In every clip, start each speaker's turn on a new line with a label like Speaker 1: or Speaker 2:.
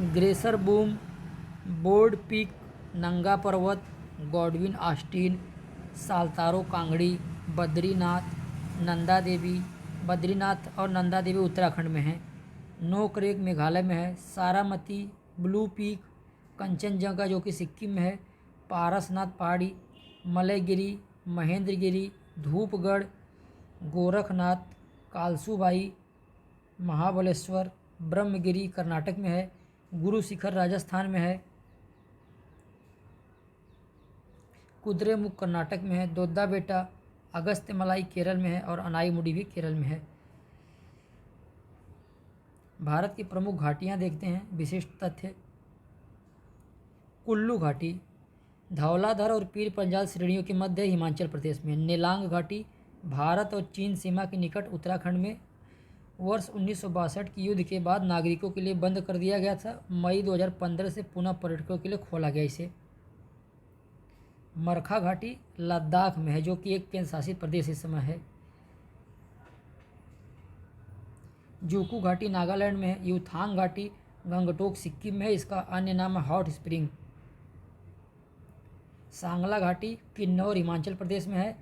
Speaker 1: ग्रेसर boom, board peak, नंगा पर्वत, Godwin Austin, साल्तारो Kangri, Badrinath, Nanda Devi. Badrinath और नंदा देवी उत्तराखंड में है। नोकरेक मेघालय में है। सारामती, ब्लू पीक, कंचनजंगा जो कि सिक्किम में है। पारसनाथ पहाड़ी, मलयगिरी, महेंद्रगिरी, धूपगढ़, गोरखनाथ, कालसूबाई, महाबलेश्वर, ब्रह्मगिरी कर्नाटक में है। गुरु शिखर राजस्थान में है। कुद्रेमुख कर्नाटक में है। दोद्दा बेटा, अगस्त्यमलाई केरल में है और अनाईमुडी भी केरल में है। भारत की प्रमुख घाटियां देखते हैं, विशिष्ट तथ्य। कुल्लू घाटी धौलाधर और पीर पंजाल श्रेणियों के मध्य हिमाचल प्रदेश में। नेलांग घाटी भारत और चीन सीमा के निकट उत्तराखंड में वर्ष 1962 की युद्ध के बाद नागरिकों के लिए बंद कर दिया गया था। मई 2015 से पुनः पर्यटकों के लिए खोला गया इसे। मरखा घाटी लद्दाख में है जो कि एक केंद्र शासित प्रदेश इस समय है। जूकू घाटी नागालैंड में है। यूथांग घाटी गंगटोक सिक्किम में है। इसका अन्य नाम है हॉट स्प्रिंग। सांगला घाटी किन्नौर हिमाचल प्रदेश में है।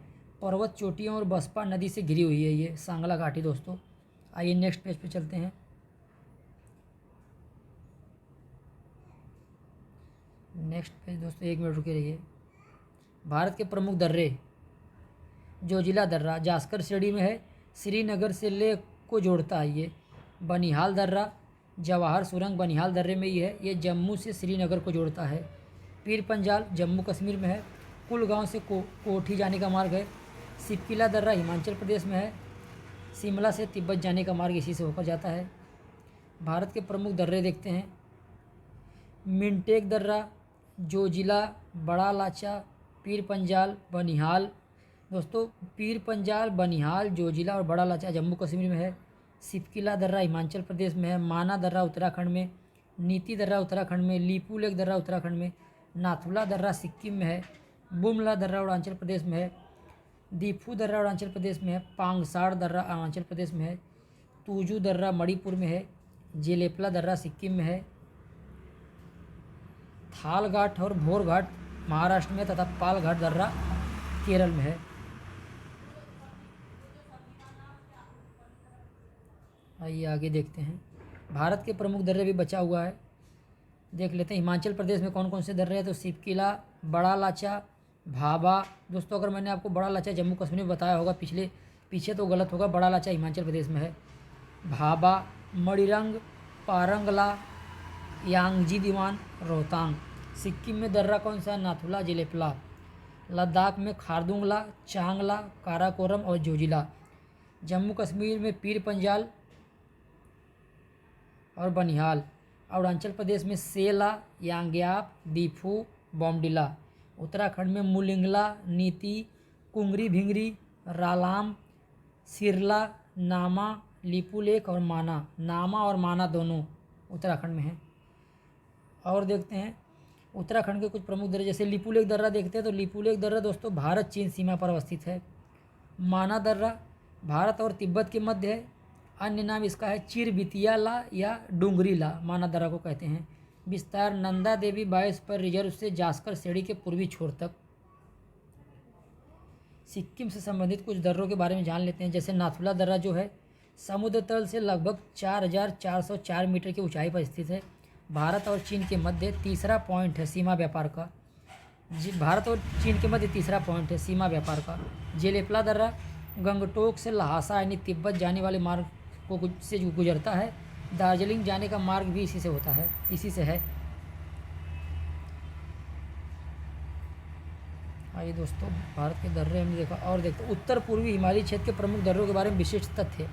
Speaker 1: पर्वत चोटियों और बसपा नदी से घिरी हुई है ये सांगला घाटी दोस्तों। आइए नेक्स्ट पेज पे चलते हैं। नेक्स्ट पेज दोस्तों, 1 मिनट रुके रहिए। भारत के प्रमुख दर्रे। जोजिला दर्रा जास्कर श्रेणी में है। श्रीनगर से लेह को जोड़ता है ये। बनिहाल दर्रा जवाहर सुरंग बनिहाल दर्रे में ही है। ये जम्मू से श्रीनगर को जोड़ता है। पीर पंजाल जम्मू कश्मीर में है। कुलगांव से कोठी जाने का मार्ग है। सिपकिला दर्रा हिमाचल प्रदेश में है। शिमला से तिब्बत जाने का मार्ग इसी से होकर जाता है। भारत के प्रमुख दर्रे देखते हैं। मिंटेक दर्रा, जोजिला, बड़ा लाचा, पीर पंजाल, बनिहाल। दोस्तों पीर पंजाल, बनिहाल, जोजिला और बड़ा लाचा जम्मू कश्मीर में है। सिपकिला दर्रा हिमाचल प्रदेश में है। माना दर्रा उत्तराखंड में। नीति दर्रा उत्तराखंड में। लीपू लेक दर्रा उत्तराखंड में। नाथुला दर्रा सिक्किम में है। बुमला दर्रा अरुणाचल प्रदेश में है। दीफू दर्रा अरुणाचल प्रदेश में है। पांगसाड़ दर्रा अरुणाचल प्रदेश में है। तूजू दर्रा मणिपुर में है। जेलेपला दर्रा सिक्किम में है। थाल घाट और भोर घाट महाराष्ट्र में तथा पाल घाट दर्रा केरल में है। आइए आगे देखते हैं। भारत के प्रमुख दर्रे भी बचा हुआ है, देख लेते हैं। हिमाचल प्रदेश में कौन कौन से दर्रे हैं तो सिपकिला, बड़ा लाचा, भाबा। दोस्तों अगर मैंने आपको बड़ा लाचा जम्मू कश्मीर में बताया होगा पीछे तो गलत होगा। बड़ा लाचा हिमाचल प्रदेश में है। भाबा, मणिरंग, पारंगला, यांगजी दीवान, रोहतांग। सिक्किम में दर्रा कौन सा है? नाथुला, जेलेपला। लद्दाख में खारदुंगला, चांगला, काराकोरम और जोजिला। जम्मू कश्मीर में पीर पंजाल और बनिहाल। अरुणाचल प्रदेश में सेला, यांग्याप, दीफू, बॉमडिला। उत्तराखंड में मुलिंगला, नीति, कुंगरी भिंगरी, रालाम, सिरला, नामा, लीपू लेक और माना। नामा और माना दोनों उत्तराखंड में हैं। और देखते हैं उत्तराखंड के कुछ प्रमुख दर्रे, जैसे लीपू लेक दर्रा देखते हैं तो लीपू लेक दर्रा दोस्तों भारत चीन सीमा पर अवस्थित है। माना दर्रा भारत और तिब्बत के मध्य है। अन्य नाम इसका है चिरबितियाला या डूंगरीला, माना दर्रा को कहते हैं। विस्तार नंदा देवी बायस पर रिजर्व से जास्कर श्रेणी के पूर्वी छोर तक। सिक्किम से संबंधित कुछ दर्रों के बारे में जान लेते हैं। जैसे नाथुला दर्रा जो है समुद्र तल से लगभग 4404 मीटर की ऊंचाई पर स्थित है। भारत और चीन के मध्य तीसरा पॉइंट है सीमा व्यापार का। भारत और चीन के मध्य तीसरा पॉइंट है सीमा व्यापार का। जेलेपला दर्रा गंगटोक से लहासा यानी तिब्बत जाने वाले मार्ग को से गुजरता है। दार्जिलिंग जाने का मार्ग भी इसी से है। आइए दोस्तों भारत के दर्रे हमने देखा और देखते उत्तर पूर्वी हिमालयी क्षेत्र के प्रमुख दर्रों के बारे में विशिष्ट तथ्य।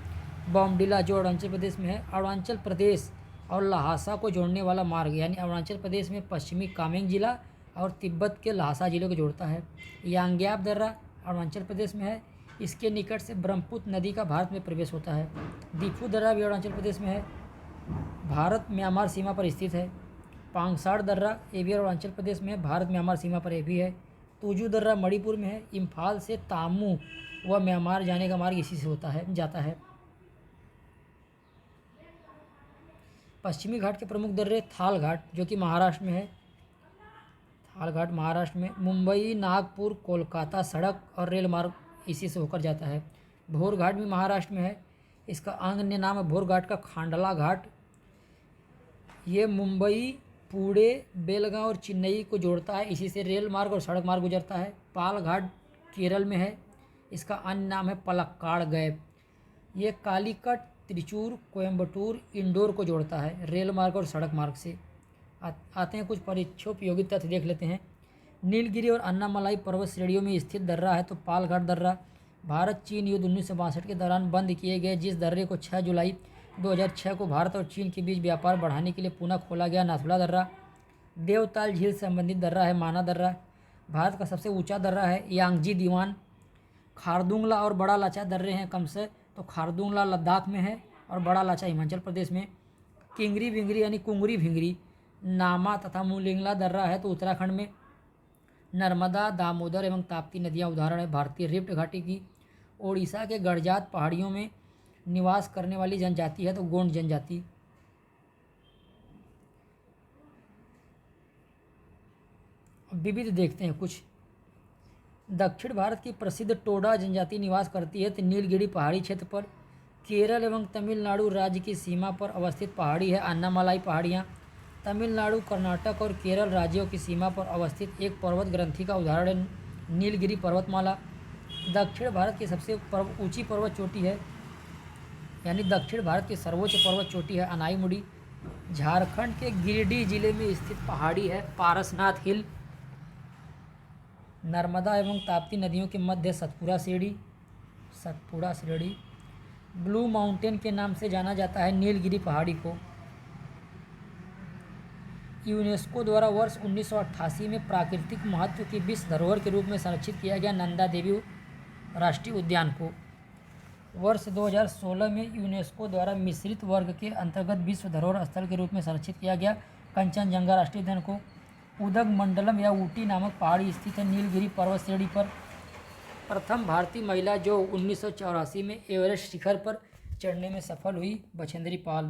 Speaker 1: बॉमडिला जो अरुणाचल प्रदेश में है, अरुणाचल प्रदेश और लहासा को जोड़ने वाला मार्ग, यानी अरुणाचल प्रदेश में पश्चिमी कामेंग जिला और तिब्बत के लहासा जिले को जोड़ता है। यांग्याप दर्रा अरुणाचल प्रदेश में है, इसके निकट से ब्रह्मपुत्र नदी का भारत में प्रवेश होता है। दीफू दर्रा भी अरुणाचल प्रदेश में है, भारत म्यांमार सीमा पर स्थित है। पांगसाड़ दर्रा ये भी अरुणाचल प्रदेश में है, भारत म्यांमार सीमा पर ये भी है। तूजू दर्रा मणिपुर में है, इम्फाल से तामू व म्यांमार जाने का मार्ग इसी से जाता है। पश्चिमी घाट के प्रमुख दर्रे थाल घाट जो कि महाराष्ट्र में है, थाल घाट महाराष्ट्र में। मुंबई नागपुर कोलकाता सड़क और रेल मार्ग इसी से होकर जाता है। भोर घाट भी महाराष्ट्र में है, इसका अन्य नाम है भोर घाट का खांडला घाट। ये मुंबई पुणे बेलगांव और चेन्नई को जोड़ता है, इसी से रेल मार्ग और सड़क मार्ग गुजरता है। पाल घाट केरल में है, इसका अन्य नाम है पलक्काड़ गैप। ये कालीकट त्रिचूर कोयम्बटूर इंदौर को जोड़ता है रेल मार्ग और सड़क मार्ग से। आते हैं कुछ परीक्षोपयोगी तथ्य देख लेते हैं। नीलगिरी और अन्नामलाई पर्वत श्रेणियों में स्थित दर्रा है तो पाल घाट दर्रा। भारत चीन युद्ध 1962 के दौरान बंद किए गए जिस दर्रे को 6 जुलाई 2006 को भारत और चीन के बीच व्यापार बढ़ाने के लिए पुनः खोला गया, नाथुला दर्रा। देवताल झील से संबंधित दर्रा है माना दर्रा। भारत का सबसे ऊंचा दर्रा है यांगजी दीवान। खारदुंगला और बड़ा लाचा दर्रे हैं कम से, तो खारदुंगला लद्दाख में है और बड़ा लाचा हिमाचल प्रदेश में। किंगरी विंगरी यानी कुंगरी भिंगरी नामा तथा मुलिंगला दर्रा है तो उत्तराखंड में। नर्मदा दामोदर एवं ताप्ती नदियाँ उदाहरण है भारतीय रिफ्ट घाटी की। ओडिशा के गड़जात पहाड़ियों में निवास करने वाली जनजाति है तो गोंड जनजाति। विविध देखते हैं कुछ। दक्षिण भारत की प्रसिद्ध टोडा जनजाति निवास करती है तो नीलगिरी पहाड़ी क्षेत्र पर। केरल एवं तमिलनाडु राज्य की सीमा पर अवस्थित पहाड़ी है अन्नामलाई पहाड़ियाँ। तमिलनाडु कर्नाटक और केरल राज्यों की सीमा पर अवस्थित एक पर्वत ग्रंथि का उदाहरण है नीलगिरी पर्वतमाला। दक्षिण भारत की सबसे ऊंची पर्वत चोटी है, यानी दक्षिण भारत की सर्वोच्च पर्वत चोटी है अनाईमुड़ी। झारखंड के गिरिडीह जिले में स्थित पहाड़ी है पारसनाथ हिल। नर्मदा एवं ताप्ती नदियों के मध्य सतपुड़ा श्रेणी। ब्लू माउंटेन के नाम से जाना जाता है नीलगिरी पहाड़ी को। यूनेस्को द्वारा वर्ष 1988 में प्राकृतिक महत्व की विश्व धरोहर के रूप में संरक्षित किया गया नंदा देवी राष्ट्रीय उद्यान को। वर्ष 2016 में यूनेस्को द्वारा मिश्रित वर्ग के अंतर्गत विश्व धरोहर स्थल के रूप में संरक्षित किया गया कंचनजंगा राष्ट्रीय उद्यान को। उदगमंडलम या ऊटी नामक पहाड़ी स्थित है नीलगिरी पर्वत श्रेणी पर। प्रथम भारतीय महिला जो 1984 में एवरेस्ट शिखर पर चढ़ने में सफल हुई बछेंद्री पाल।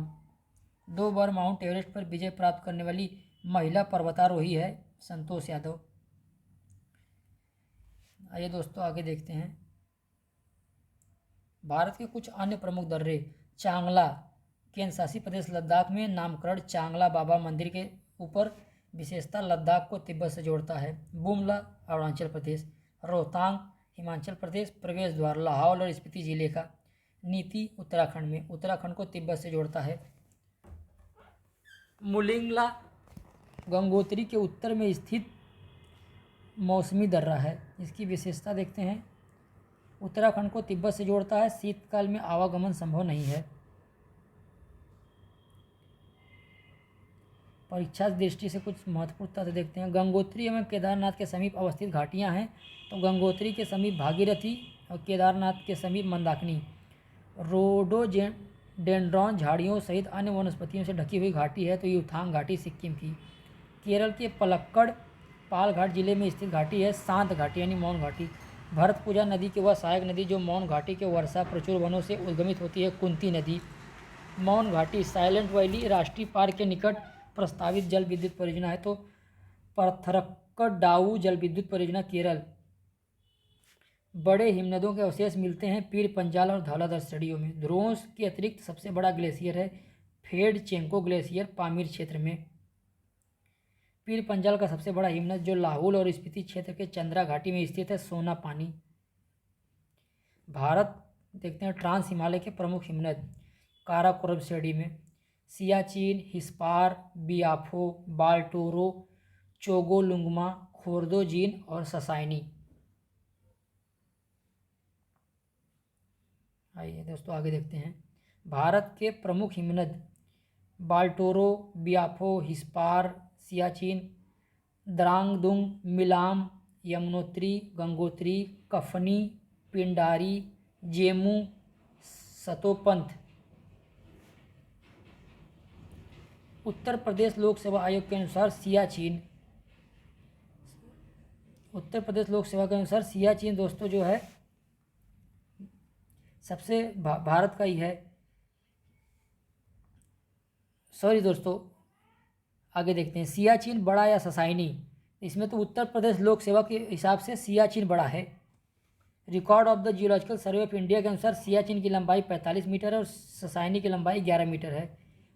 Speaker 1: 2 बार माउंट एवरेस्ट पर विजय प्राप्त करने वाली महिला पर्वतारोही है संतोष यादव। आइए दोस्तों आगे देखते हैं। भारत के कुछ अन्य प्रमुख दर्रे। चांगला केंद्र शासित प्रदेश लद्दाख में नामकरण चांगला बाबा मंदिर के ऊपर, विशेषता लद्दाख को तिब्बत से जोड़ता है। बुमला अरुणाचल प्रदेश। रोहतांग हिमाचल प्रदेश, प्रवेश द्वार लाहौल और स्पीति जिले का। नीति उत्तराखंड में, उत्तराखंड को तिब्बत से जोड़ता है। मुलिंगला गंगोत्री के उत्तर में स्थित मौसमी दर्रा है। इसकी विशेषता देखते हैं। उत्तराखंड को तिब्बत से जोड़ता है, शीतकाल में आवागमन संभव नहीं है। परीक्षा दृष्टि से कुछ महत्वपूर्ण तथ्य देखते हैं। गंगोत्री एवं केदारनाथ के समीप अवस्थित घाटियां हैं तो गंगोत्री के समीप भागीरथी और केदारनाथ के समीप मंदाकिनी। रोडोडेंड्रॉन झाड़ियों सहित अन्य वनस्पतियों से ढकी हुई घाटी है तो यूथांग घाटी सिक्किम की। केरल के पलक्कड़ पालघाट जिले में स्थित घाटी है शांत घाटी यानी मौन घाटी। भरतपुजा नदी की वह सहायक नदी जो मौन घाटी के वर्षा प्रचुर वनों से उद्गमित होती है कुंती नदी। मौन घाटी साइलेंट वैली राष्ट्रीय पार्क के निकट प्रस्तावित जल विद्युत परियोजना है तो परथरक्कडाऊ जल विद्युत परियोजना केरल। बड़े हिमनदों के अवशेष मिलते हैं पीर पंजाल और धौलाधर श्रेणियों में। ध्रुवों के अतिरिक्त सबसे बड़ा ग्लेशियर है फेडचेंको ग्लेशियर पामीर क्षेत्र में। पीर पंजाल का सबसे बड़ा हिमनद जो लाहौल और स्पीति क्षेत्र के चंद्रा घाटी में स्थित है सोना पानी। भारत देखते हैं ट्रांस हिमालय के प्रमुख हिमनद काराकोरम श्रेणी में सियाचिन, हिस्पार, बियाफो, बाल्टोरो, चोगोलुंगमा, खोर्दोजीन और ससाइनी। आइए दोस्तों आगे देखते हैं। भारत के प्रमुख हिमनद बाल्टोरो, बियाफो, हिस्पार, सियाचिन, द्रांगदुंग, मिलाम, यमुनोत्री, गंगोत्री, कफनी, पिंडारी, जेमू, सतोपंथ। उत्तर प्रदेश लोक सेवा आयोग के अनुसार सियाचिन, उत्तर प्रदेश लोक सेवा के अनुसार सियाचिन दोस्तों जो है सबसे भारत का ही है सॉरी दोस्तों, आगे देखते हैं। सियाचिन बड़ा या ससाइनी, इसमें तो उत्तर प्रदेश लोक सेवा के हिसाब से सियाचिन बड़ा है। Record of the geological survey of India के अनुसार सियाचिन की लंबाई 45 मीटर है और ससाइनी की लंबाई 11 मीटर है।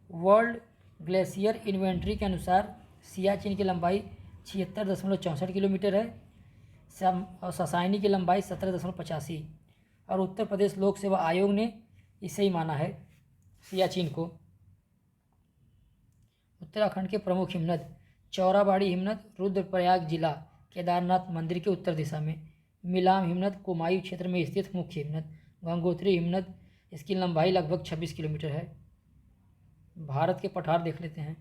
Speaker 1: वर्ल्ड ग्लेशियर इन्वेंट्री के अनुसार सियाचिन की लंबाई 76.64 किलोमीटर है और ससाइनी की लंबाई 17.85। और उत्तर प्रदेश लोक सेवा आयोग ने इसे ही माना है सियाचिन को। उत्तराखंड के प्रमुख हिमनद, चौराबाड़ी हिमनद रुद्रप्रयाग जिला केदारनाथ मंदिर के उत्तर दिशा में। मिलाम हिमनद कुमायूं क्षेत्र में स्थित मुख्य हिमनद। गंगोत्री हिमनद, इसकी लंबाई लगभग 26 किलोमीटर है। भारत के पठार देख लेते हैं।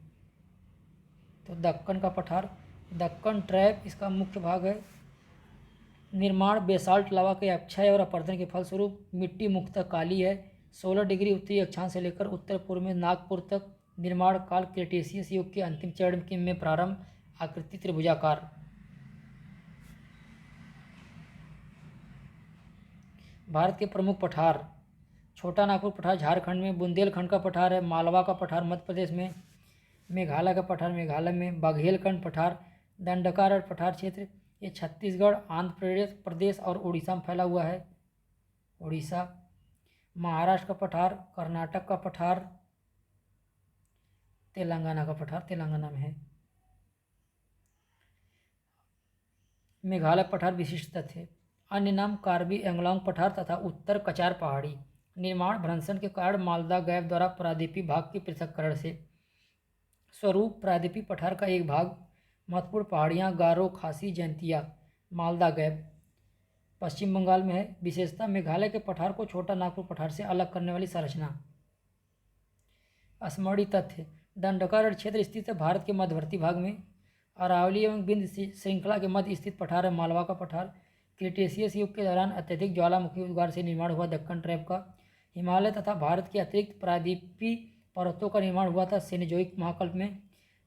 Speaker 1: तो दक्कन का पठार, दक्कन ट्रैप इसका मुख्य भाग है। निर्माण बेसाल्ट लावा के अक्षय और अपरदन के फलस्वरूप मिट्टी मुख्यतः काली है। 16 डिग्री उत्तरी अक्षांश से लेकर उत्तर पूर्व में नागपुर तक। निर्माण काल क्रेटेशियस युग के अंतिम चरण में प्रारंभ। आकृति त्रिभुजाकार। भारत के प्रमुख पठार, छोटा नागपुर पठार झारखंड में, बुंदेलखंड का पठार है, मालवा का पठार मध्य प्रदेश में, मेघालय का पठार मेघालय में, बघेलखंड पठार दंडकारण्य पठार क्षेत्र ये छत्तीसगढ़, आंध्र प्रदेश और उड़ीसा में फैला हुआ है। उड़ीसा, महाराष्ट्र का पठार, कर्नाटक का पठार, तेलंगाना का पठार तेलंगाना में है। मेघालय पठार विशिष्ट तथ्य, अन्य नाम कार्बी एंगलोंग पठार तथा उत्तर कचार पहाड़ी। निर्माण भ्रंशन के कारण मालदा गैप द्वारा प्रायद्वीपीय भाग के पृथक्करण से। स्वरूप प्रायद्वीपीय पठार का एक भाग। महत्वपूर्ण पहाड़ियाँ गारो, खासी, जैंतिया, मालदा गैप पश्चिम बंगाल में है। विशेषता, मेघालय के पठार को छोटा नागपुर पठार से अलग करने वाली संरचना। स्मरणीय तथ्य, दंडकारण्य क्षेत्र स्थित है भारत के मध्यवर्ती भाग में। अरावली एवं विंध्य श्रृंखला के मध्य स्थित पठार है मालवा का पठार। क्रेटेशियस युग के दौरान अत्यधिक ज्वालामुखी उद्गार से निर्माण हुआ दक्कन ट्रैप का। हिमालय तथा भारत के अतिरिक्त प्रायद्वीपीय पर्वतों का निर्माण हुआ था सेनोजोइक महाकल्प में।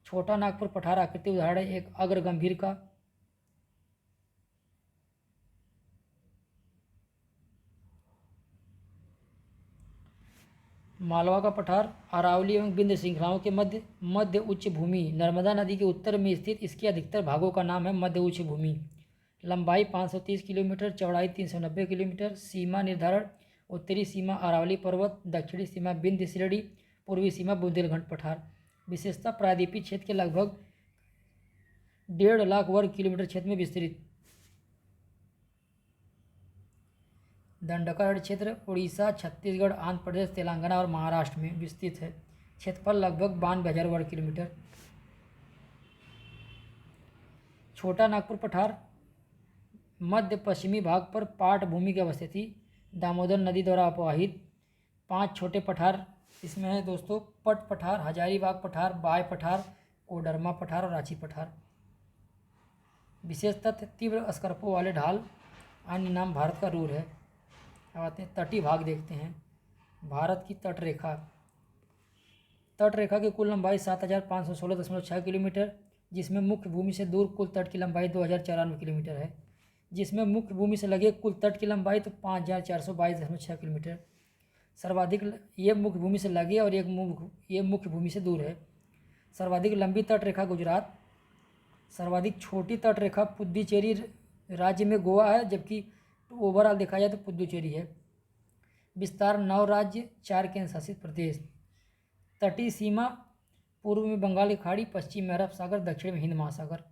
Speaker 1: छोटा नागपुर पठार आकृति उदाहरण है एक अग्र गंभीर का। मालवा का पठार अरावली एवं विंध्य श्रृंखलाओं के मध्य उच्च भूमि नर्मदा नदी के उत्तर में स्थित। इसके अधिकतर भागों का नाम है मध्य उच्च भूमि। लंबाई 530 किलोमीटर, चौड़ाई 390 किलोमीटर। सीमा निर्धारण, उत्तरी सीमा अरावली पर्वत, दक्षिणी सीमा विंध्य श्रेणी, पूर्वी सीमा बुंदेलखंड पठार। विशेषता, प्रायद्वीपीय क्षेत्र के लगभग 1.5 लाख वर्ग किलोमीटर क्षेत्र में विस्तृत। दंडकारण्य क्षेत्र उड़ीसा, छत्तीसगढ़, आंध्र प्रदेश, तेलंगाना और महाराष्ट्र में विस्तृत है। क्षेत्रफल लगभग 92,000 वर्ग किलोमीटर। छोटा नागपुर पठार मध्य पश्चिमी भाग पर पाट भूमि की अवस्थिति, दामोदर नदी द्वारा अपवाहित। 5 छोटे पठार इसमें है दोस्तों, पट पठार, हजारीबाग पठार, बाय पठार, कोडरमा पठार और रांची पठार। विशेष तथ्य, तीव्र स्कर्पों वाले ढाल। अन्य नाम भारत का रूर है। अब आते हैं तटीय भाग देखते हैं। भारत की तट रेखा, तट रेखा की कुल लंबाई 7,516.6 किलोमीटर, जिसमें मुख्य भूमि से दूर कुल तट की लंबाई 2,094 किलोमीटर है। जिसमें मुख्य भूमि से लगे कुल तट की लंबाई तो 5,422.6 किलोमीटर। सर्वाधिक ये मुख्य भूमि से लगे और ये मुख्य भूमि से दूर है। सर्वाधिक लंबी तट रेखा गुजरात। सर्वाधिक छोटी तट रेखा पुद्दुचेरी राज्य में गोवा है, जबकि ओवरऑल देखा जाए तो पुद्दुचेरी है। विस्तार 9 राज्य, 4 केंद्र शासित प्रदेश। तटीय सीमा, पूर्व में बंगाल की खाड़ी, पश्चिम में अरब सागर, दक्षिण में हिंद महासागर।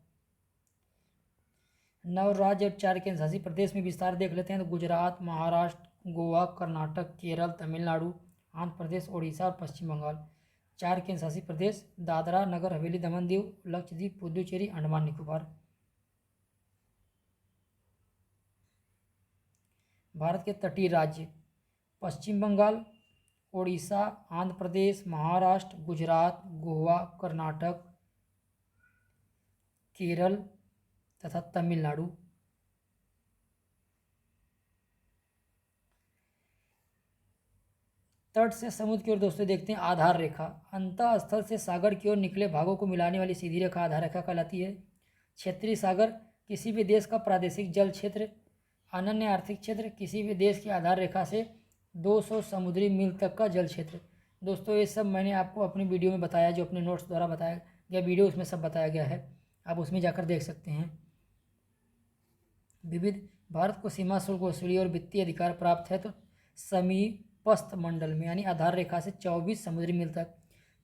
Speaker 1: 9 राज्य और 4 केंद्र शासित प्रदेश में विस्तार देख लेते हैं। तो गुजरात, महाराष्ट्र, गोवा, कर्नाटक, केरल, तमिलनाडु, आंध्र प्रदेश, उड़ीसा और पश्चिम बंगाल। 4 केंद्र शासित प्रदेश, दादरा नगर हवेली, दमन दीव, लक्षद्वीप, पुद्दुचेरी, अंडमान निकोबार। भारत के तटीय राज्य, पश्चिम बंगाल, उड़ीसा, आंध्र प्रदेश, महाराष्ट्र, गुजरात, गोवा, कर्नाटक, केरल तथा तमिलनाडु। तट से समुद्र की ओर दोस्तों देखते हैं आधार रेखा। अंतः स्थल से सागर की ओर निकले भागों को मिलाने वाली सीधी रेखा आधार रेखा कहलाती है। क्षेत्रीय सागर, किसी भी देश का प्रादेशिक जल क्षेत्र। अनन्य आर्थिक क्षेत्र, किसी भी देश की आधार रेखा से 200 समुद्री मील तक का जल क्षेत्र। दोस्तों ये सब मैंने आपको अपनी वीडियो में बताया, जो अपने नोट्स द्वारा बताया गया वीडियो, उसमें सब बताया गया है, आप उसमें जाकर देख सकते हैं। विविध भारत को सीमा शुल्क वसूली और वित्तीय अधिकार प्राप्त है तो समीपस्थ मंडल में यानी आधार रेखा से 24 समुद्री मील तक,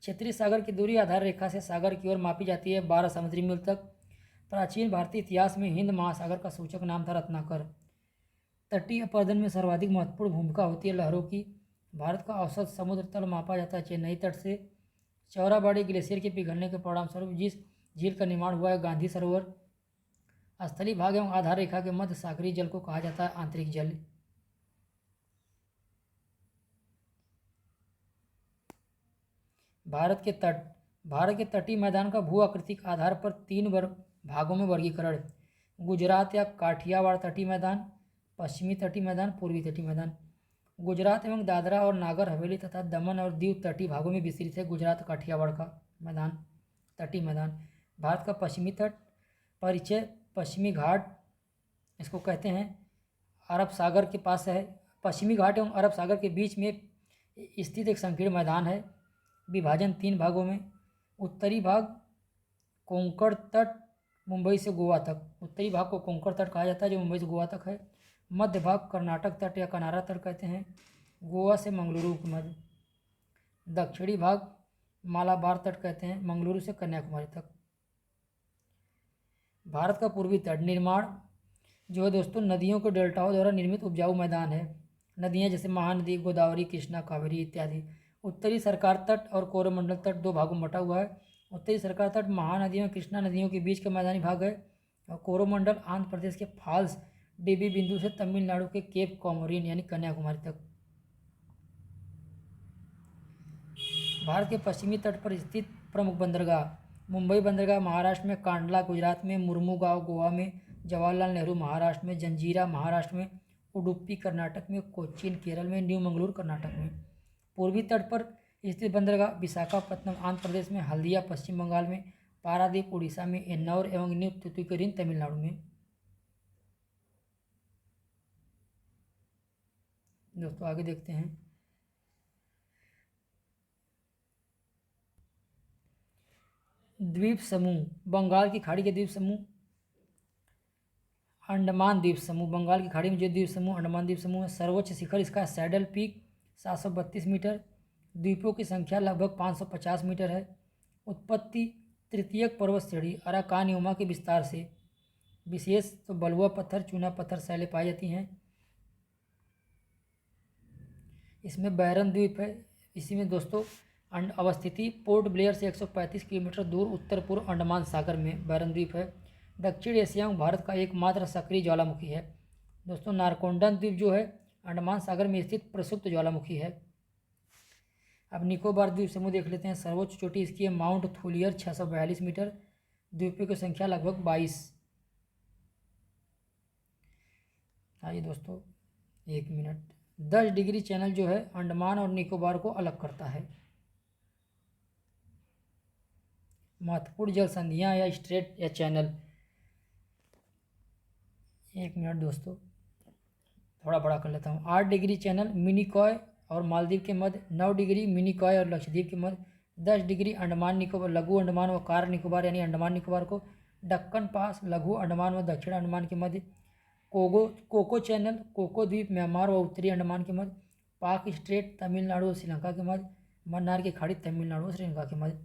Speaker 1: क्षेत्रीय सागर की दूरी आधार रेखा से सागर की ओर मापी जाती है 12 समुद्री मील तक। प्राचीन भारतीय इतिहास में हिंद महासागर का सूचक नाम था रत्नाकर। तटीय अपर्दन में सर्वाधिक महत्वपूर्ण भूमिका होती है लहरों की। भारत का औसत समुद्र तल मापा जाता है चेन्नई तट से। चौराबाड़ी ग्लेशियर के पिघलने के परिणामस्वरूप जिस झील का निर्माण हुआ है गांधी सरोवर। स्थलीय भाग एवं आधार रेखा के मध्य सागरीय जल को कहा जाता है आंतरिक जल। भारत के तटीय मैदान का भू आकृतिक आधार पर 3 भागों में वर्गीकरण। गुजरात या काठियावाड़ तटीय मैदान, पश्चिमी तटीय मैदान, पूर्वी तटीय मैदान। गुजरात एवं दादरा और नागर हवेली तथा दमन और दीव तटीय भागों में विस्तृत है गुजरात काठियावाड़ का मैदान, तटीय मैदान। भारत का पश्चिमी तट, परिचय पश्चिमी घाट इसको कहते हैं, अरब सागर के पास है। पश्चिमी घाट एवं अरब सागर के बीच में स्थित एक संकीर्ण मैदान है। विभाजन 3 भागों में। उत्तरी भाग कोंकण तट मुंबई से गोवा तक, उत्तरी भाग को कोंकण तट कहा जाता है जो मुंबई से गोवा तक है। मध्य भाग कर्नाटक तट या कनारा तट कहते हैं, गोवा से मंगलुरु के मध्य। दक्षिणी भाग मालाबार तट कहते हैं, मंगलुरु से कन्याकुमारी तक। भारत का पूर्वी तट निर्माण जो है दोस्तों नदियों के डेल्टाओं द्वारा निर्मित उपजाऊ मैदान है। नदियाँ जैसे महानदी, गोदावरी, कृष्णा, कावेरी इत्यादि। उत्तरी सरकार तट और कोरोमंडल तट 2 भागों में बटा हुआ है। उत्तरी सरकार तट महानदियों कृष्णा नदियों के बीच का मैदानी भाग है और कोरोमंडल आंध्र प्रदेश के फाल्स डीबी बिंदु से तमिलनाडु के केप कॉमोरिन यानी कन्याकुमारी तक। भारत के पश्चिमी तट पर स्थित प्रमुख बंदरगाह। मुंबई बंदरगाह महाराष्ट्र में, कांडला गुजरात में, मुर्मुगांव गोवा में, जवाहरलाल नेहरू महाराष्ट्र में, जंजीरा महाराष्ट्र में, उडुपी कर्नाटक में, कोच्चिन केरल में, न्यू मंगलूर कर्नाटक में। पूर्वी तट पर स्थित बंदरगाह विशाखापत्तनम आंध्र प्रदेश में, हल्दिया पश्चिम बंगाल में, पारादीप उड़ीसा में, एन्नौर एवं न्यू तुतुकुड़ीन तमिलनाडु में। दोस्तों आगे देखते हैं। द्वीप समूह, बंगाल की खाड़ी के द्वीप समूह, अंडमान द्वीप समूह। बंगाल की खाड़ी में जो द्वीप समूह अंडमान द्वीप समूह है। सर्वोच्च शिखर इसका सैडल पीक 732 मीटर। द्वीपों की संख्या लगभग 550 मीटर है। उत्पत्ति तृतीयक पर्वत श्रेणी अराकानयुमा के विस्तार से। विशेष तो बलुआ पत्थर, चूना पत्थर शैलें पाई जाती हैं। इसमें बैरन द्वीप है। इसी में दोस्तों अवस्थिति पोर्ट ब्लेयर से 135 किलोमीटर दूर उत्तर पूर्व अंडमान सागर में बैरन द्वीप है। दक्षिण एशिया में भारत का एकमात्र सक्रिय ज्वालामुखी है। दोस्तों नारकोंडन द्वीप जो है अंडमान सागर में स्थित प्रसुप्त ज्वालामुखी है। अब निकोबार द्वीप समूह देख लेते हैं। सर्वोच्च चोटी इसकी है माउंट थूलियर 642 मीटर। द्वीपों की संख्या लगभग 22। आइए दोस्तों 1 मिनट। 10 डिग्री चैनल जो है अंडमान और निकोबार को अलग करता है। महत्वपूर्ण जल संधियाँ या स्ट्रेट या चैनल। 1 मिनट दोस्तों थोड़ा बड़ा कर लेता हूँ। 8 डिग्री चैनल मिनिकॉय और मालदीव के मध्य। 9 डिग्री मिनिकॉय और लक्षद्वीप के मध्य। 10 डिग्री अंडमान निकोबार, लघु अंडमान व कार निकोबार यानी अंडमान निकोबार को। दक्कन पास, लघु अंडमान व दक्षिण अंडमान के मध्य। कोको चैनल, कोको द्वीप म्यांमार व उत्तरी अंडमान के मध्य। पाक स्ट्रेट तमिलनाडु और श्रीलंका के मध्य। मन्नार की खाड़ी तमिलनाडु और श्रीलंका के मध्य।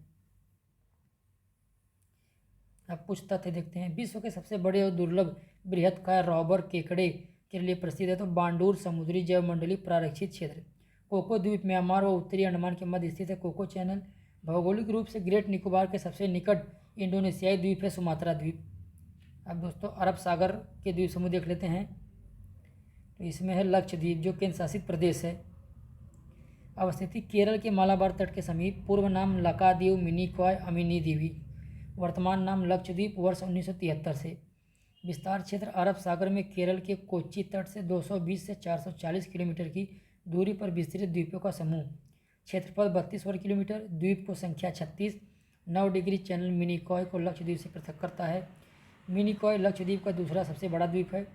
Speaker 1: अब कुछ तथ्य देखते हैं। विश्व के सबसे बड़े और दुर्लभ बृहत्काय रॉबर केकड़े के लिए प्रसिद्ध है तो बांडूर समुद्री जैवमंडलीय प्रारक्षित क्षेत्र। कोको द्वीप म्यांमार व उत्तरी अंडमान के मध्य स्थित है। कोको चैनल भौगोलिक रूप से ग्रेट निकोबार के सबसे निकट इंडोनेशियाई द्वीप है सुमात्रा द्वीप। अब दोस्तों अरब सागर के द्वीप समूह देख लेते हैं। तो इसमें है लक्षद्वीप जो केंद्र शासित प्रदेश है। अवस्थिति केरल के मालाबार तट के समीप। पूर्व नाम लकादीव, मिनिकॉय, अमिनी दीवी। वर्तमान नाम लक्षद्वीप, वर्ष 1973 से। विस्तार क्षेत्र अरब सागर में केरल के कोच्चि तट से 220 से 440 किलोमीटर की दूरी पर विस्तृत द्वीपों का समूह। क्षेत्रफल 32 वर्ग किलोमीटर। द्वीप को संख्या 36। 9 डिग्री चैनल मिनिकॉय को लक्षद्वीप से पृथक करता है। मिनिकॉय लक्षद्वीप का दूसरा सबसे बड़ा द्वीप है।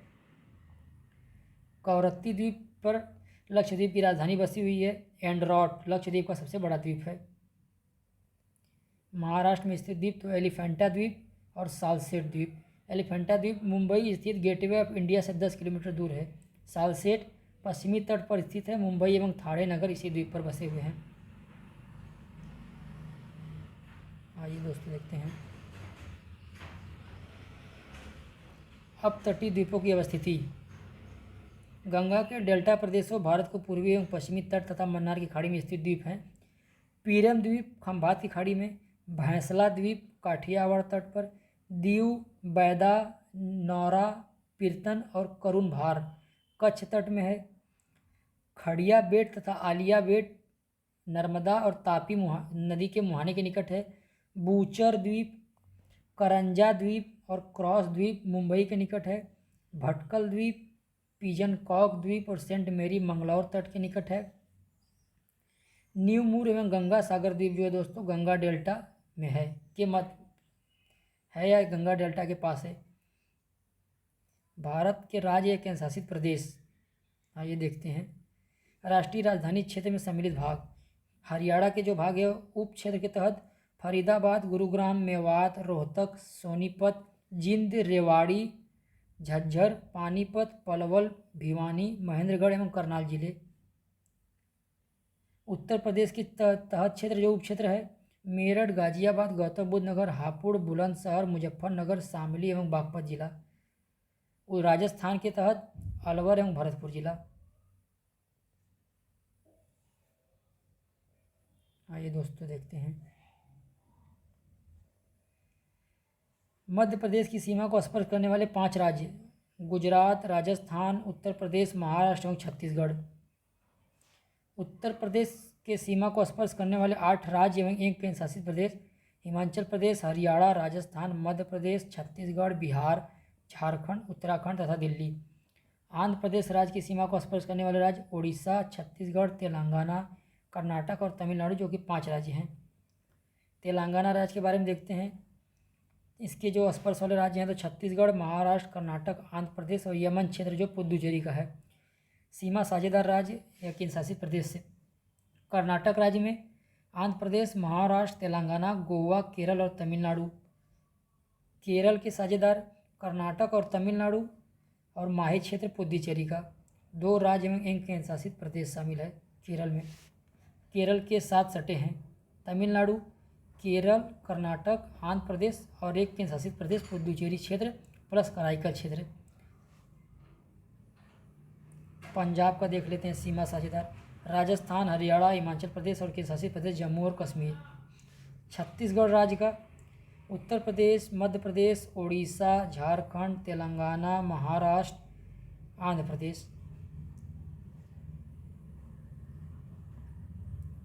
Speaker 1: कवरत्ती द्वीप पर लक्षद्वीप की राजधानी बसी हुई है एंड्रॉट, लक्षद्वीप का सबसे बड़ा द्वीप है। महाराष्ट्र में स्थित द्वीप तो एलिफेंटा द्वीप और सालसेट द्वीप। एलिफेंटा द्वीप मुंबई स्थित गेटवे ऑफ इंडिया से 10 किलोमीटर दूर है। सालसेट पश्चिमी तट पर स्थित है। मुंबई एवं थाणे नगर इसी द्वीप पर बसे हुए हैं। आइए दोस्तों देखते हैं अब तटीय द्वीपों की अवस्थिति। गंगा के डेल्टा प्रदेशों भारत को पूर्वी एवं पश्चिमी तट तथा मन्नार की खाड़ी में स्थित द्वीप हैं। पीरम द्वीप खंभात की खाड़ी में, भैंसला द्वीप काठियावाड़ तट पर, दीव, बैदा, नौरा, पीरतन और करुण भार कच्छ तट में है। खड़िया बेट तथा आलिया बेट नर्मदा और तापी नदी के मुहाने के निकट है। बूचर द्वीप, करंजा द्वीप और क्रॉस द्वीप मुंबई के निकट है। भटकल द्वीप, पिजन कॉक द्वीप और सेंट मेरी मंगलौर तट के निकट है। न्यू मूर एवं गंगा सागर द्वीप जो है दोस्तों गंगा डेल्टा में है, के मत है या गंगा डेल्टा के पास है। भारत के राज्य या केंद्र शासित प्रदेश, आइए देखते हैं। राष्ट्रीय राजधानी क्षेत्र में सम्मिलित भाग, हरियाणा के जो भाग है उप क्षेत्र के तहत फरीदाबाद, गुरुग्राम, मेवात, रोहतक, सोनीपत, जिंद, रेवाड़ी, झज्जर, पानीपत, पलवल, भिवानी, महेंद्रगढ़ एवं करनाल जिले। उत्तर प्रदेश के तहत क्षेत्र जो उपक्षेत्र है मेरठ, गाजियाबाद, गौतम बुद्ध नगर, हापुड़, बुलंदशहर, मुजफ्फरनगर, शामली एवं बागपत जिला। और राजस्थान के तहत अलवर एवं भरतपुर जिला। आइए दोस्तों देखते हैं मध्य प्रदेश की सीमा को स्पर्श करने वाले 5 राज्य, गुजरात, राजस्थान, उत्तर प्रदेश, महाराष्ट्र एवं छत्तीसगढ़। उत्तर प्रदेश के सीमा को स्पर्श करने वाले 8 राज्य एवं 1 केंद्र शासित प्रदेश, हिमाचल प्रदेश, हरियाणा, राजस्थान, मध्य प्रदेश, छत्तीसगढ़, बिहार, झारखंड, उत्तराखंड तथा दिल्ली। आंध्र प्रदेश राज्य की सीमा को स्पर्श करने वाले राज्य ओडिशा, छत्तीसगढ़, तेलंगाना, कर्नाटक और तमिलनाडु जो कि 5 राज्य हैं। तेलंगाना राज्य के बारे में देखते हैं। इसके जो स्पर्श वाले राज्य हैं तो छत्तीसगढ़, महाराष्ट्र, कर्नाटक, आंध्र प्रदेश और यमन क्षेत्र जो पुदुचेरी का है। सीमा साझेदार राज्य या केंद्र शासित प्रदेश से कर्नाटक राज्य में आंध्र प्रदेश, महाराष्ट्र, तेलंगाना, गोवा, केरल और तमिलनाडु। केरल के साझेदार कर्नाटक और तमिलनाडु और माही क्षेत्र पुदुचेरी का। 2 राज्य एवं 1 केंद्र शासित प्रदेश शामिल है केरल में। केरल के 7 सटे हैं, तमिलनाडु, केरल, कर्नाटक, आंध्र प्रदेश और 1 केंद्र शासित प्रदेश पुदुचेरी क्षेत्र प्लस कराईकल क्षेत्र। पंजाब का देख लेते हैं सीमा साझेदार, राजस्थान, हरियाणा, हिमाचल प्रदेश और केंद्र शासित प्रदेश जम्मू और कश्मीर। छत्तीसगढ़ राज्य का उत्तर प्रदेश, मध्य प्रदेश, ओडिशा, झारखंड, तेलंगाना, महाराष्ट्र, आंध्र प्रदेश।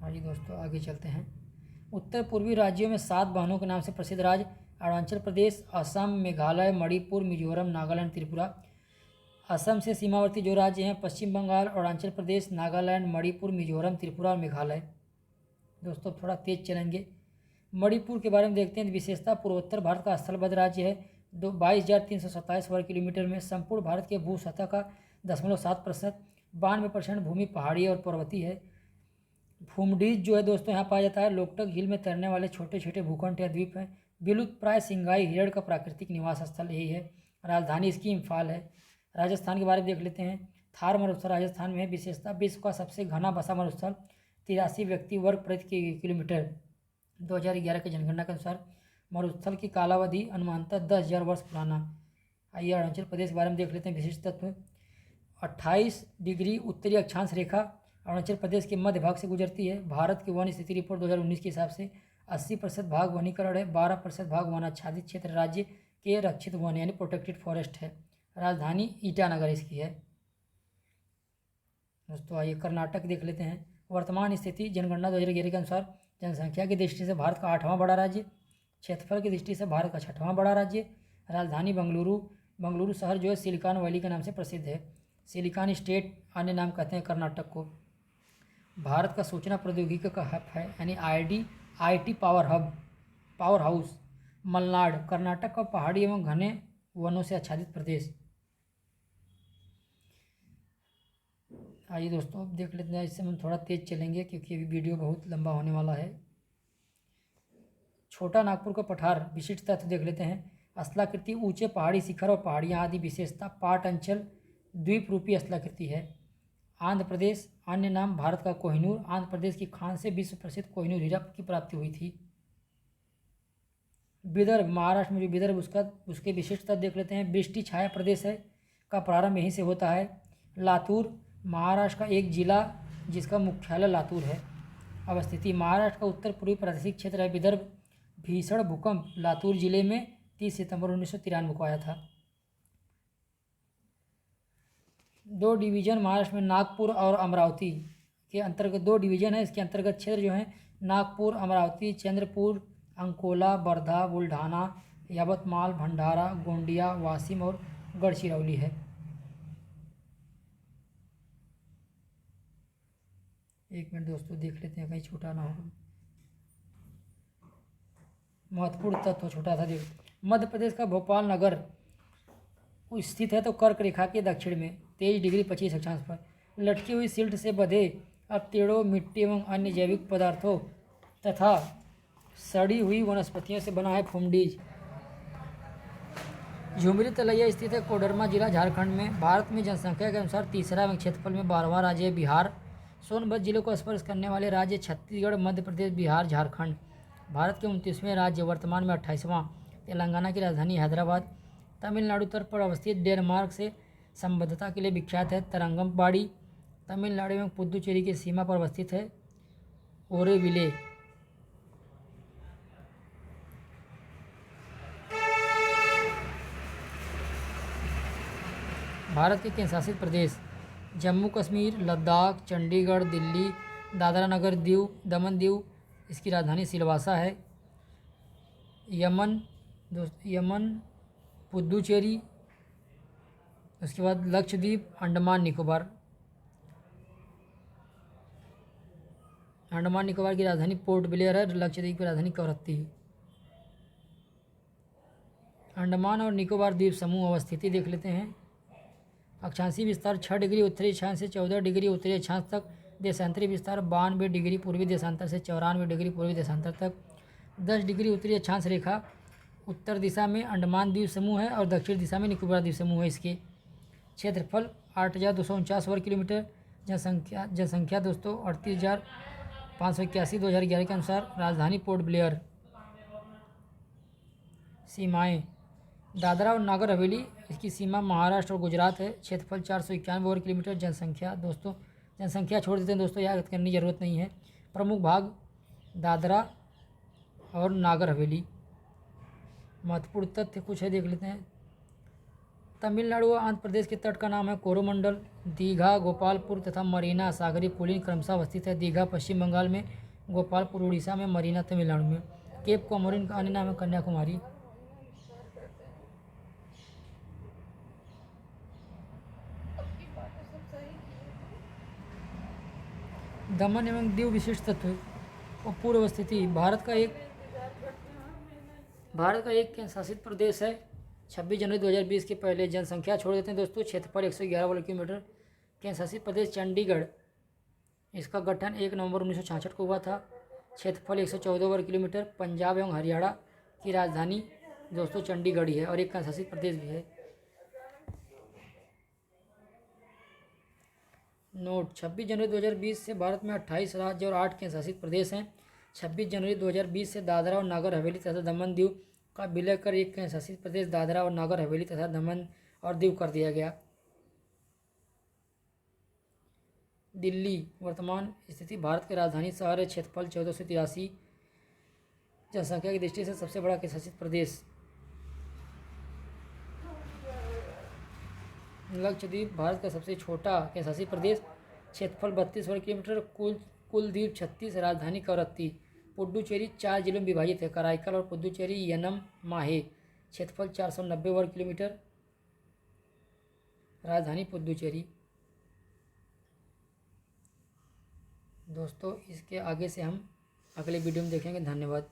Speaker 1: आइए दोस्तों आगे चलते हैं। उत्तर पूर्वी राज्यों में 7 बहनों के नाम से प्रसिद्ध राज्य अरुणाचल प्रदेश, असम, मेघालय, मणिपुर, मिजोरम, नागालैंड, त्रिपुरा। असम से सीमावर्ती जो राज्य हैं पश्चिम बंगाल, अरुणाचल प्रदेश, नागालैंड, मणिपुर, मिजोरम, त्रिपुरा और मेघालय। दोस्तों थोड़ा तेज चलेंगे। मणिपुर के बारे में देखते हैं। विशेषता पूर्वोत्तर भारत का स्थलबद्ध राज्य है। 22,327 वर्ग किलोमीटर में संपूर्ण भारत के भू सतह का 0.7%, 92% भूमि पहाड़ी और पर्वतीय है। भूमडीज जो है दोस्तों यहाँ पाया जाता है। लोकटक झील में तैरने वाले छोटे छोटे भूखंड या द्वीप हैं। विलुप्त प्राय सिंगाई हिरण का प्राकृतिक निवास स्थल यही है। राजधानी इसकी इम्फाल है। राजस्थान के बारे में देख लेते हैं। थार मरुस्थल राजस्थान में है। विशेषता विश्व का सबसे घना बसा मरुस्थल, 83 व्यक्ति वर्ग प्रति किलोमीटर। 2011 की जनगणना के अनुसार मरुस्थल की कालावधि अनुमानतः 10,000 वर्ष पुराना। आइए अरुणाचल प्रदेश के बारे में देख लेते हैं। विशिष्ट तत्व 28 डिग्री उत्तरी अक्षांश रेखा अरुणाचल प्रदेश के मध्य भाग से गुजरती है। भारत की वन स्थिति रिपोर्ट 2019 के हिसाब से 80% भाग वनीकरण है, 12% भाग वनाच्छादित क्षेत्र राज्य के रक्षित वन यानी प्रोटेक्टेड फॉरेस्ट है। राजधानी ईटानगर इसकी है। दोस्तों आइए कर्नाटक देख लेते हैं। वर्तमान स्थिति जनगणना 2011 के अनुसार जनसंख्या की दृष्टि से भारत का 8वां बड़ा राज्य, क्षेत्रफल की दृष्टि से भारत का 6वां बड़ा राज्य। राजधानी बंगलुरु शहर जो है सिलिकॉन वैली के नाम से प्रसिद्ध है। सिलिकॉन स्टेट अन्य नाम कहते हैं कर्नाटक को। भारत का सूचना प्रौद्योगिकी का हब है यानी IT power house. Malnad Karnataka का पहाड़ी एवं घने वनों से आच्छादित प्रदेश। आइए दोस्तों अब देख लेते हैं, इससे हम थोड़ा तेज़ चलेंगे क्योंकि अभी वीडियो बहुत लंबा होने वाला है। छोटा नागपुर का पठार विशिष्ट तथ्य देख लेते हैं। स्थलाकृति ऊंचे पहाड़ी शिखर और पहाड़ियाँ आदि विशेषता। पाट अंचल द्वीप रूपी स्थलाकृति है। आंध्र प्रदेश अन्य नाम भारत का कोहिनूर। आंध्र प्रदेश की खान से विश्व प्रसिद्ध कोहिनूर हीरा की प्राप्ति हुई थी। विदर्भ महाराष्ट्र में जो विदर्भ उसके विशिष्टता देख लेते हैं। वृष्टि छाया प्रदेश है का प्रारंभ यहीं से होता है। लातूर महाराष्ट्र का एक जिला जिसका मुख्यालय लातूर है। अवस्थिति महाराष्ट्र का उत्तर पूर्वी प्रादेशिक क्षेत्र है। विदर्भ भीषण भूकंप लातूर जिले में 30 सितंबर 1993 को आया था। 2 डिवीज़न महाराष्ट्र में नागपुर और अमरावती के अंतर्गत 2 डिवीज़न है। इसके अंतर्गत क्षेत्र जो है नागपुर, अमरावती, चंद्रपुर, अंकोला, वर्धा, बुल्ढाना, यवतमाल, भंडारा, गोंडिया, वाशिम और गढ़चिरौली है। एक मिनट दोस्तों देख लेते हैं कहीं छोटा ना हो। महत्वपूर्ण तत्व छोटा था देख। मध्य प्रदेश का भोपाल नगर स्थित है तो कर्क रेखा के दक्षिण में 23 डिग्री 25 अक्षांश पर। लटकी हुई सिल्ट से बंधे अब पेड़ों, मिट्टी एवं अन्य जैविक पदार्थों तथा सड़ी हुई वनस्पतियों से बना है फुमडीज। झुमरी तलैया स्थित है कोडरमा जिला झारखंड में। भारत में जनसंख्या के अनुसार तीसरा एवं क्षेत्रफल में 12वां राज्य है बिहार। सोनभद्र जिले को स्पर्श करने वाले राज्य छत्तीसगढ़, मध्य प्रदेश, बिहार, झारखंड। भारत के 29वें राज्य, वर्तमान में 28वां। तेलंगाना की राजधानी हैदराबाद। तमिलनाडु तट पर अवस्थित, डेनमार्क से संबद्धता के लिए विख्यात है। तरंगमबाड़ी तमिलनाडु एवं पुदुचेरी की सीमा पर अवस्थित है। ओरेविले भारत के केंद्रशासित प्रदेश जम्मू कश्मीर, लद्दाख, चंडीगढ़, दिल्ली, दादरा नगर दमन दीव। इसकी राजधानी सिलवासा है। यमन पुदुचेरी, उसके बाद लक्षद्वीप, अंडमान निकोबार। अंडमान निकोबार की राजधानी पोर्ट ब्लेयर है। लक्षद्वीप की राजधानी कवरत्ती है। अंडमान और निकोबार द्वीप समूह अवस्थिति देख लेते हैं। अक्षांशीय विस्तार 6 डिग्री उत्तरी अक्षांश से 14 डिग्री उत्तरी अक्षांश तक। देशांतरी विस्तार 92 डिग्री पूर्वी देशांतर से 94 डिग्री पूर्वी देशांतर तक। 10 डिग्री उत्तरी अक्षांश रेखा उत्तर दिशा में अंडमान द्वीप समूह है और दक्षिण दिशा में निकोबार द्वीप समूह है। इसके क्षेत्रफल 8,249 वर्ग किलोमीटर। जनसंख्या दोस्तों 38,581 2011 के अनुसार। राजधानी पोर्ट ब्लेयर। सीमाएँ दादरा और नागर हवेली, इसकी सीमा महाराष्ट्र और गुजरात है। क्षेत्रफल 491 वर्ग किलोमीटर। जनसंख्या छोड़ देते हैं दोस्तों, याद करने की जरूरत नहीं है। प्रमुख भाग दादरा और नागर हवेली। महत्वपूर्ण तथ्य कुछ है देख लेते हैं। तमिलनाडु और आंध्र प्रदेश के तट का नाम है कोरोमंडल। दीघा, गोपालपुर तथा मरीना सागरी कुलीन क्रमशः अवस्थित है। दीघा पश्चिम बंगाल में, गोपालपुर उड़ीसा में, मरीना तमिलनाडु में। केप कोमोरिन का अन्य नाम है कन्याकुमारी। दमन एवं दीव विशिष्ट तत्व और पूर्व स्थिति। भारत का एक केंद्र शासित प्रदेश है। 26 जनवरी 2020 के पहले। जनसंख्या छोड़ देते हैं दोस्तों। क्षेत्रफल 111 वर्ग किलोमीटर। केंद्र शासित प्रदेश चंडीगढ़। इसका गठन 1 नवंबर 1966 को हुआ था। क्षेत्रफल 114 वर्ग किलोमीटर। पंजाब एवं हरियाणा की राजधानी दोस्तों चंडीगढ़ ही है और एक केंद्र शासित प्रदेश भी है। नोट 26 जनवरी 2020 से भारत में 28 राज्य और 8 केंद्र शासित प्रदेश हैं। 26 जनवरी 2020 से दादरा और नागर हवेली तथा दमन दीव का विलय कर एक केंद्र शासित प्रदेश दादरा और नागर हवेली तथा दमन और दीव कर दिया गया। दिल्ली वर्तमान स्थिति भारत के राजधानी शहर है। क्षेत्रफल 1483। जनसंख्या की दृष्टि से सबसे बड़ा केंद्र शासित प्रदेश। लक्षद्वीप भारत का सबसे छोटा केंद्र शासित प्रदेश। क्षेत्रफल 32 वर्ग किलोमीटर। कुल द्वीप 36। राजधानी कवरत्ती। पुडुचेरी 4 जिलों में विभाजित है, कराईकल और पुडुचेरी यनम माहे। क्षेत्रफल 490 वर्ग किलोमीटर। राजधानी पुडुचेरी। दोस्तों इसके आगे से हम अगले वीडियो में देखेंगे। धन्यवाद।